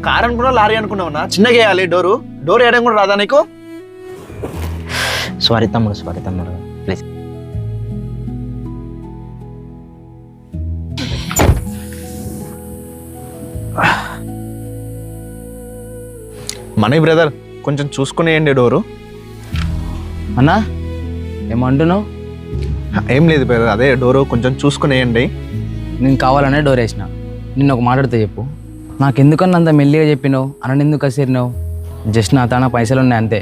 Car అనుకున్నావు lorry అనుకున్నావునా? చిన్నగా వేయాలి డోరు వేయడం కూడా రాదా నీకు? సారీ తమ్ముడు ప్లీజ్. మనీ బ్రదర్ కొంచెం చూసుకుని వేయండి డోరు. అన్నా ఏమంటున్నావు? ఏం లేదు బ్రదర్, అదే డోరు కొంచెం చూసుకుని వేయండి. నేను కావాలనే డోర్ వేసిన. నిన్న ఒక మాట్లాడితే చెప్పు. నాకెందుకన్నా అంత మెల్లిగా చెప్పినావు, అన్న ఎందుకు కసిరినావు? జస్ట్ నా తాన పైసలు ఉన్నాయి అంతే.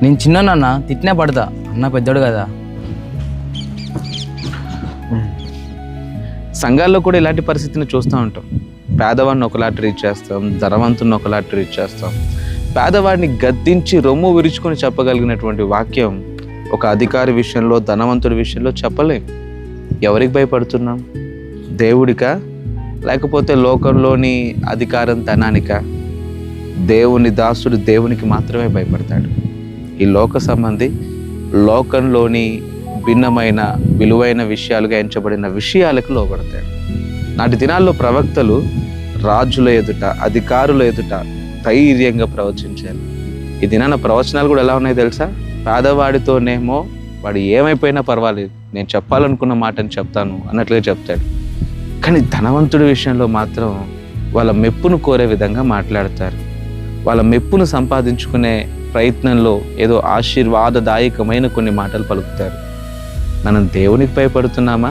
నేను చిన్నోనన్న తిట్టినా పడతా, అన్న పెద్దోడు కదా. సంఘాల్లో కూడా ఇలాంటి పరిస్థితిని చూస్తూ ఉంటాం. పేదవాడిని ఒకలా ట్రీట్ చేస్తాం, ధనవంతుని ఒకలా ట్రీట్ చేస్తాం. పేదవాడిని గద్దించి రొమ్ము విరుచుకొని చెప్పగలిగినటువంటి వాక్యం ఒక అధికారి విషయంలో, ధనవంతుడి విషయంలో చెప్పలేం. ఎవరికి భయపడుతున్నాం? దేవుడికా లేకపోతే లోకంలోని అధికారం ధనానికా? దేవుని దాసుడు దేవునికి మాత్రమే భయపడతాడు. ఈ లోక సంబంధి లోకంలోని భిన్నమైన విలువైన విషయాలుగా ఎంచబడిన విషయాలకు లోబడతాడు. నాటి దినాల్లో ప్రవక్తలు రాజుల ఎదుట, అధికారుల ఎదుట ధైర్యంగా ప్రవచించారు. ఈ దినాన ప్రవచనాలు కూడా ఎలా ఉన్నాయి తెలుసా? పేదవాడితోనేమో వాడు ఏమైపోయినా పర్వాలేదు, నేను చెప్పాలనుకున్న మాటని చెప్తాను అన్నట్లుగా చెప్తాడు. కానీ ధనవంతుడి విషయంలో మాత్రం వాళ్ళ మెప్పును కోరే విధంగా మాట్లాడతారు. వాళ్ళ మెప్పును సంపాదించుకునే ప్రయత్నంలో ఏదో ఆశీర్వాదదాయకమైన కొన్ని మాటలు పలుకుతారు. మనం దేవునికి భయపడుతున్నామా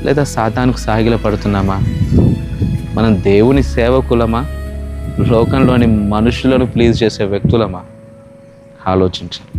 లేదా సాతానుకు సాగిల పడుతున్నామా? మనం దేవుని సేవకులమా లోకంలోని మనుషులను ప్లీజ్ చేసే వ్యక్తులమా? ఆలోచించండి.